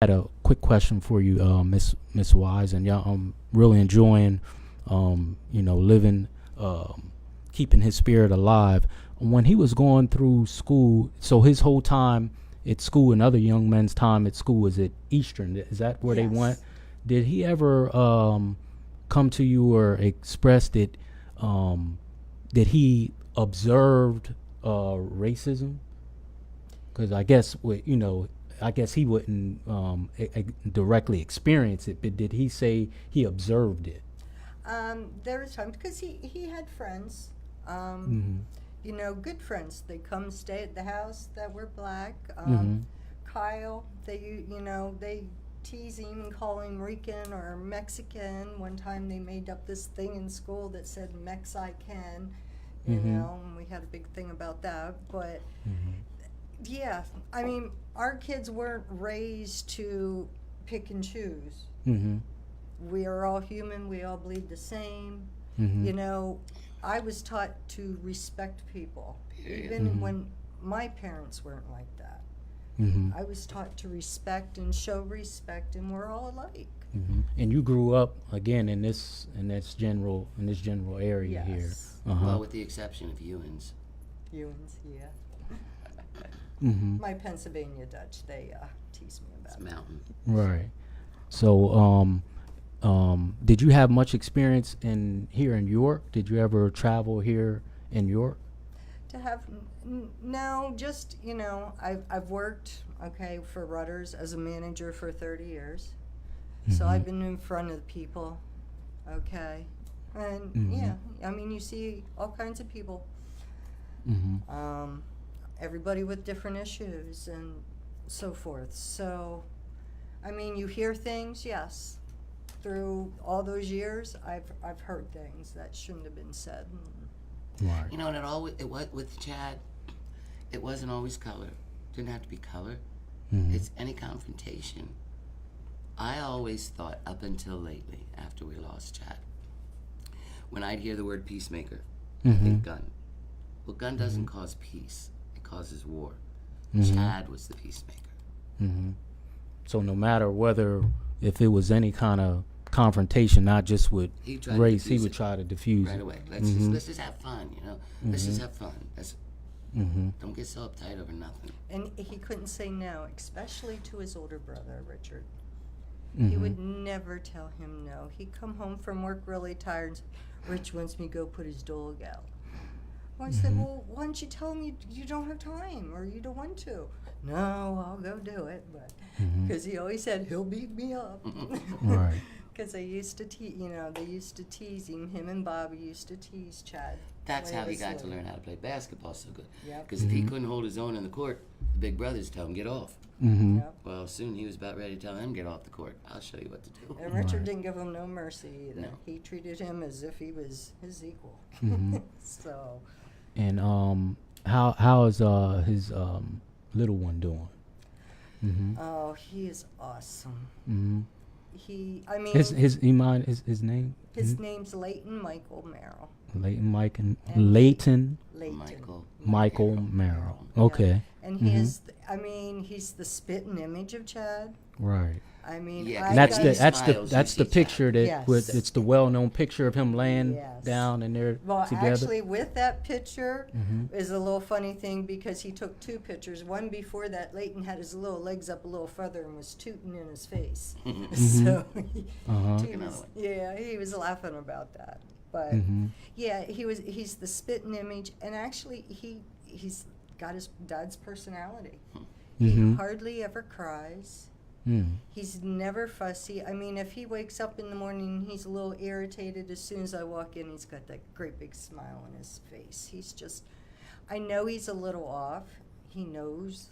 had a quick question for you, Miss Wise, and y'all, I'm really enjoying, living, keeping his spirit alive. When he was going through school, so his whole time at school and other young men's time at school was at Eastern. Is that where they went? Yes. Did he ever come to you or express that he observed racism? Because I guess I guess he wouldn't directly experience it, but did he say he observed it? There was times because he had friends, Mm-hmm. good friends. They come stay at the house that were black. Mm-hmm. Kyle, they tease him and call him Rican or Mexican. One time they made up this thing in school that said Mexican, Mm-hmm. and we had a big thing about that. But Mm-hmm. yeah, I mean, our kids weren't raised to pick and choose. Mm-hmm. We are all human, we all bleed the same. Mm-hmm. I was taught to respect people, even Mhm. when my parents weren't like that. Mm-hmm. I was taught to respect and show respect, and we're all alike. Mm-hmm. And you grew up again in this general area here. Yes. Uh-huh. Well, with the exception of Ewans. Humans, yeah. Mm-hmm. My Pennsylvania Dutch, they tease me It's about a it. mountain. Right. So, did you have much experience here in York? Did you ever travel here in York? To have no, just I've worked for Rudders as a manager for 30 years, so Mhm. I've been in front of the people, and Mhm. yeah, I mean you see all kinds of people, Mm-hmm. everybody with different issues and so forth. So, I mean you hear things, yes. Through all those years, I've heard things that shouldn't have been said. Right. You know, and it was with Chad. It wasn't always color. Didn't have to be color. Mm-hmm. It's any confrontation. I always thought, up until lately, after we lost Chad, when I'd hear the word peacemaker, I Mm-hmm. think gun. Well, gun doesn't cause peace. It causes war. Mhm. Chad was the peacemaker. Mm-hmm. So no matter if it was any kind of confrontation, not just with He tried to race, he diffuse would it try to diffuse right it. away. Mhm. Let's just have fun, Let's just have fun. Mm-hmm. Don't get so uptight over nothing. And he couldn't say no, especially to his older brother, Richard. Mm-hmm. He would never tell him no. He'd come home from work really tired and say, Rich wants me to go put his dog out. Well, I said, Mhm. well, why don't you tell him you don't have time or you don't want to? No, I'll go do it. But Mhm. because he always said he'll beat me up. Right. Because they used to tease him. Him and Bobby used to tease Chad. That's when how he was got to little. learn how to play basketball so good. Yep. Because if he Mhm. couldn't hold his own in the court, the big brothers tell him, get off. Mm-hmm. Yep. Well, soon he was about ready to tell him, get off the court. I'll show you what to do. And Richard Right. didn't give him no mercy either. No. He treated him as if he was his equal. Mhm. So, And how is his little one doing? Mm-hmm. oh, he is awesome. Mm-hmm. I mean, His name? his name's Leighton Michael Merrill. Leighton Mike and And Leighton Leighton. Michael Merrill. Okay. And Mhm. he's the spitting image of Chad. Right. I mean, Yeah, I And that's got- the smiles, you see picture that Yes. it's the well-known picture of him laying Yes. down and they're Well, together. actually, with that picture Mhm. is a little funny thing because he took two pictures. One before that, Leighton had his little legs up a little further and was tooting in his face. So Uh-huh. he Another was, one. yeah, he was laughing about that. But Mhm. yeah, he's the spitting image, and actually he's got his dad's personality. He Mhm. hardly ever cries. Mm. He's never fussy. I mean, if he wakes up in the morning and he's a little irritated, as soon as I walk in, he's got that great big smile on his face. He's just, I know he's a little off. He knows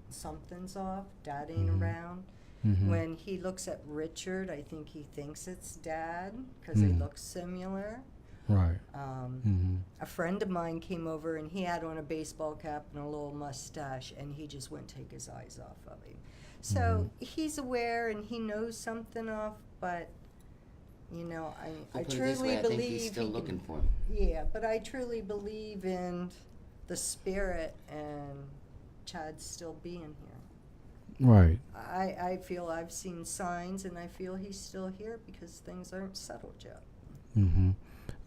something's off. Dad ain't Mhm. around. Mhm. When he looks at Richard, I think he thinks it's Dad because they Mm. look similar. Right. Um, A friend of mine came over and he had on a baseball cap and a little mustache, and he just wouldn't take his eyes off of him. So he's aware and he knows something off, but I We'll I put it truly this way, I believe think he's still he can- looking for him. Yeah, but I truly believe in the spirit and Chad still being here. Right. I feel I've seen signs, and I feel he's still here because things aren't settled yet. Mm-hmm.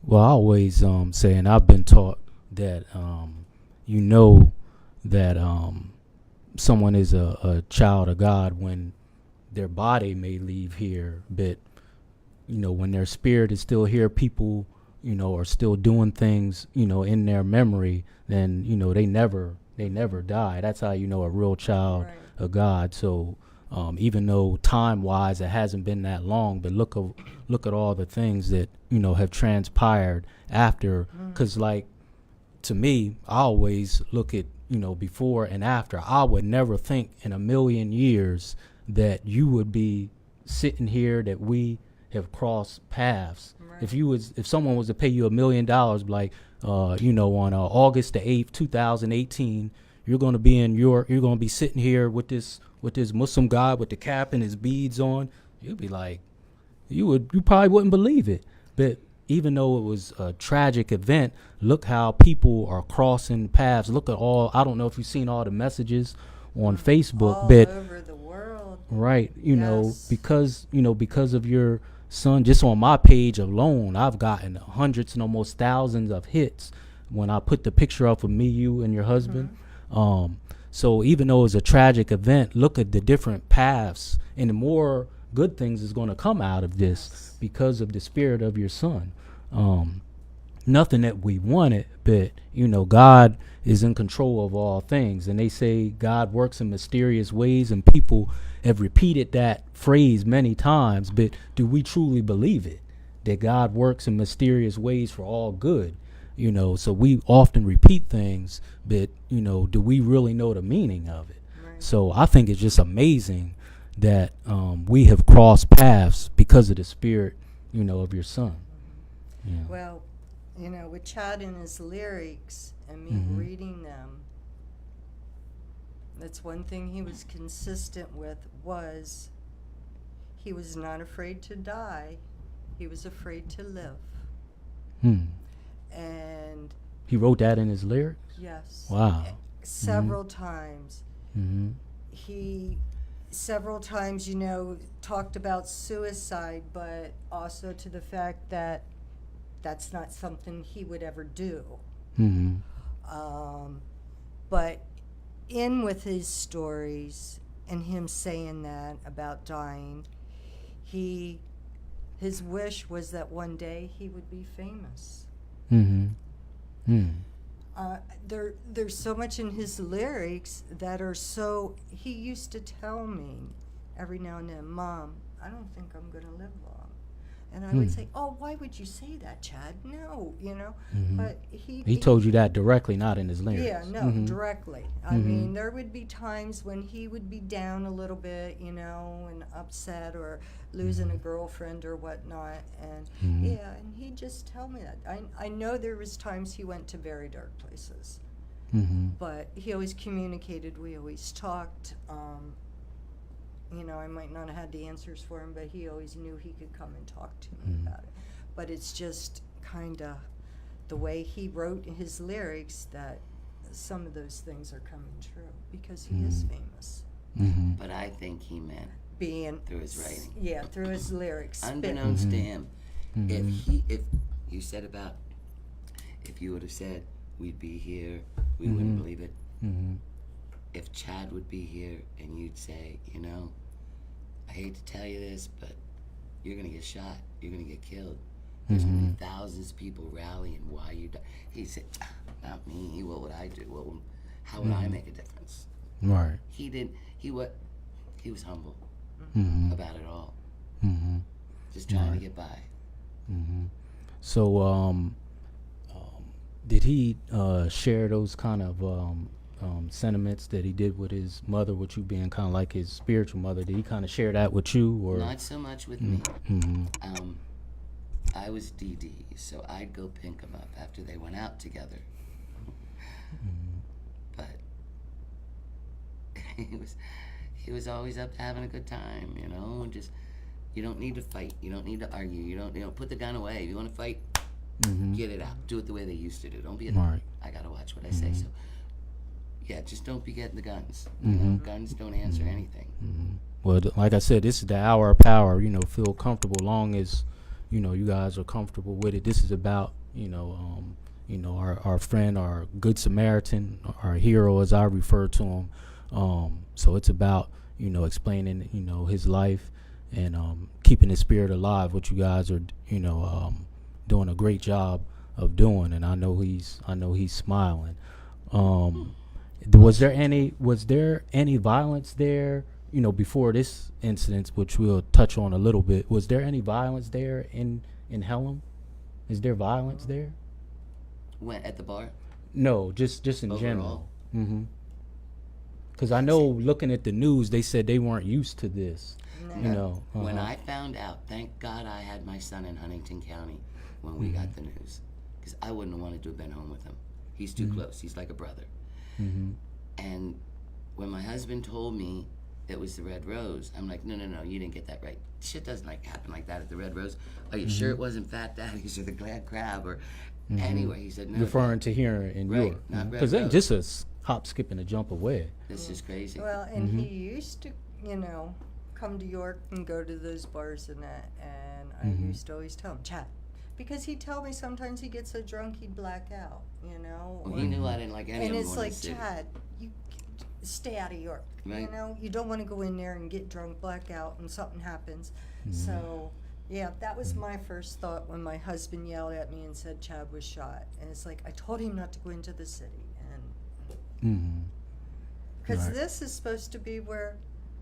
Well, I always say, and I've been taught that you know that someone is a child of God when their body may leave here, but when their spirit is still here, people are still doing things in their memory. Then they never die. That's how a real child Right. of God. So even though time wise it hasn't been that long, but look at all the things that have transpired after. Because like, to me, I always look at before and after. I would never think in a million years that you would be sitting here, that we have crossed paths. Right. If someone was to pay you $1 million, like on August the 8th, 2018, you're going to be sitting here with this Muslim guy with the cap and his beads on, you'd be like, you probably wouldn't believe it. But even though it was a tragic event, look how people are crossing paths. Look at I don't know if you've seen all the messages on Facebook, All but over the world. right, Yes. because of your son, just on my page alone, I've gotten hundreds and almost thousands of hits when I put the picture up of me, you, and your husband. So even though it's a tragic event, look at the different paths, and the more good things is going to come out of this because of the spirit of your son. Nothing that we wanted, but God is in control of all things, and they say God works in mysterious ways, and people have repeated that phrase many times, but do we truly believe it, that God works in mysterious ways for all good? So we often repeat things, but do we really know the meaning of it? Right. So I think it's just amazing that we have crossed paths because of the spirit of your son. Yeah. Well, with Chad and his lyrics and me reading them, that's one thing he was consistent with, was he was not afraid to die. He was afraid to live. And He wrote that in his lyrics? yes. Wow. Several times. Mm-hmm. He several times, talked about suicide, but also to the fact that that's not something he would ever do. Mm-hmm. But in with his stories and him saying that about dying, his wish was that one day he would be famous. Mm-hmm. Mm. There's so much in his lyrics that are so. He used to tell me every now and then, "Mom, I don't think I'm going to live long," and I would say, "Oh, why would you say that, Chad? No, But He told you that directly, not in his lyrics. Yeah, no, directly. I mean, there would be times when he would be down a little bit, and upset or losing a girlfriend or whatnot, and and he'd just tell me that. I know there was times he went to very dark places, but he always communicated. We always talked. I might not have had the answers for him, but he always knew he could come and talk to me about it. But it's just kind of the way he wrote his lyrics that some of those things are coming true because he is famous. Mm-hmm. But I think he meant Being through his writing. Yeah, through his lyrics. Unbeknownst to him, if you said about, if you would have said we'd be here, we wouldn't believe it. If Chad would be here and you'd say, I hate to tell you this, but you're gonna get shot, you're gonna get killed. There's gonna be thousands of people rallying why you die. He said, not me. What would I do? How would I make a difference? Right. He didn't. He was humble about it all. Just trying to get by. So, did he share those kind of sentiments that he did with his mother, with you being kind of like his spiritual mother? Did he kind of share that with you, or Not so much with me. I was DD, so I'd go pick him up after they went out together. But he was always up to having a good time, Just, you don't need to fight, you don't need to argue, you don't put the gun away. If you want to fight, get it out. Do it the way they used to do. Don't be Right. I gotta watch what I say. So Yeah, just don't be getting the guns. Mhm. Guns don't answer anything. Well, like I said, this is the hour of power. Feel comfortable, long as you guys are comfortable with it. This is about our friend, our good Samaritan, our hero, as I refer to him. So it's about explaining his life and keeping his spirit alive. What you guys are doing a great job of doing, and I know he's smiling. Was there any violence there? Before this incident, which we'll touch on a little bit, was there any violence there in Helm? Is there violence there? When at the bar? No, just in Overall? general. Mm-hmm. Because I know, looking at the news, they said they weren't used to this. No. When I found out, thank God I had my son in Huntington County when we got the news, because I wouldn't have wanted to have been home with him. He's too close. He's like a brother. And when my husband told me it was the Red Rose, I'm like, no, you didn't get that right. Shit doesn't happen like that at the Red Rose. Are you sure it wasn't Fat Daddy's or the Glad Crab? Or anyway, he said no. Referring to here in Right, York, not Red because they Rose. just a hop, skip, and a jump away. This is crazy. Well, and he used to, come to York and go to those bars and that, and I used to always tell him, Chad, because he'd tell me sometimes he gets so drunk he'd black out, Well, he knew I didn't like any and of them it's going like, to the city. Chad, you stay out of York. Right. You don't want to go in there and get drunk, black out, and something happens. So, yeah, that was my first thought when my husband yelled at me and said Chad was shot. And it's like, I told him not to go into the city. And because Right. this is supposed to be where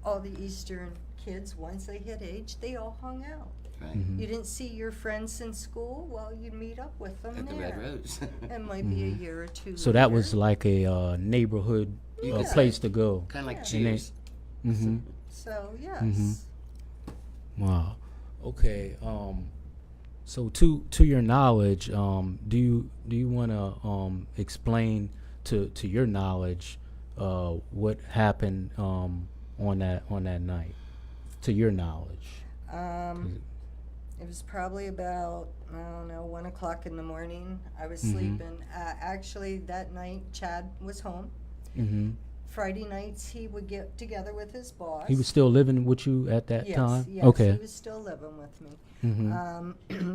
all the Eastern kids, once they hit age, they all hung out. Right. You didn't see your friends in school, well, you'd meet up with them At the there. Red Rose. It might be a year or two So that later. was like a neighborhood You could place say. to go. Kind of like And they- Cheers. So, yes. Wow. Okay. So to your knowledge, do you want to explain to your knowledge what happened on that night? To your knowledge. It was probably about, 1 o'clock in the morning. I was sleeping. Actually, that night, Chad was home. Mm-hmm. Friday nights, he would get together with his boss. He was still living with you at that yes, time? Yes, Okay. he was still living with me.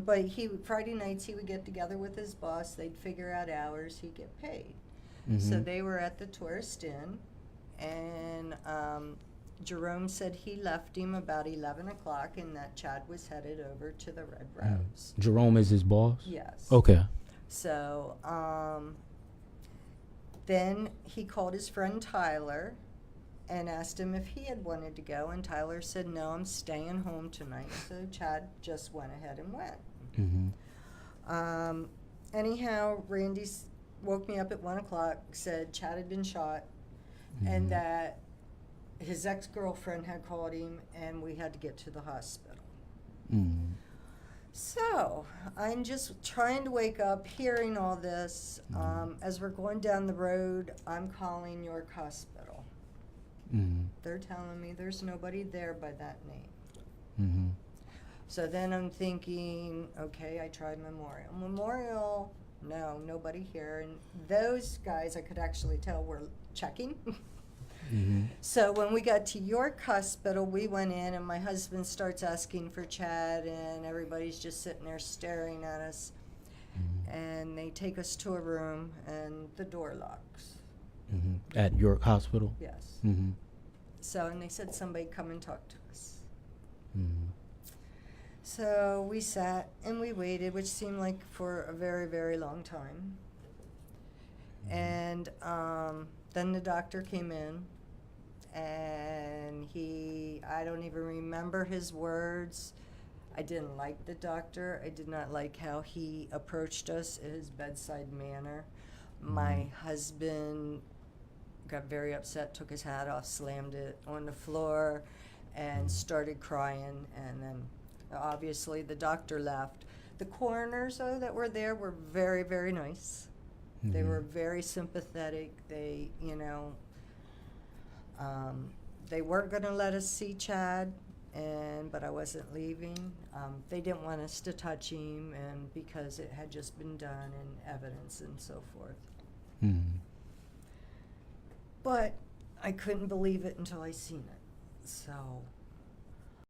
But Friday nights, he would get together with his boss. They'd figure out hours. He'd get paid. So they were at the Tourist Inn, and Jerome said he left him about 11 o'clock and that Chad was headed over to the Red Rose. Jerome is his boss? Yes. Okay. So then he called his friend Tyler and asked him if he had wanted to go, and Tyler said, no, I'm staying home tonight. So Chad just went ahead and went. Anyhow, Randy woke me up at 1 o'clock, said Chad had been shot, and that his ex-girlfriend had called him, and we had to get to the hospital. So I'm just trying to wake up, hearing all this. As we're going down the road, I'm calling York Hospital. They're telling me there's nobody there by that name. So then I'm thinking, okay, I tried Memorial. Memorial, no, nobody here. And those guys, I could actually tell, were checking. So when we got to York Hospital, we went in, and my husband starts asking for Chad, and everybody's just sitting there staring at us. And they take us to a room, and the door locks. At York Hospital? Yes. Mm-hmm. So, and they said, somebody come and talk to us. So we sat and we waited, which seemed like for a very, very long time. And then the doctor came in, and I don't even remember his words. I didn't like the doctor. I did not like how he approached us, his bedside manner. My husband got very upset, took his hat off, slammed it on the floor, and started crying. And then obviously the doctor left. The coroners, though, that were there were very, very nice. They were very sympathetic. They, they weren't going to let us see Chad, but I wasn't leaving. They didn't want us to touch him, and because it had just been done and evidence and so forth. But I couldn't believe it until I seen it. So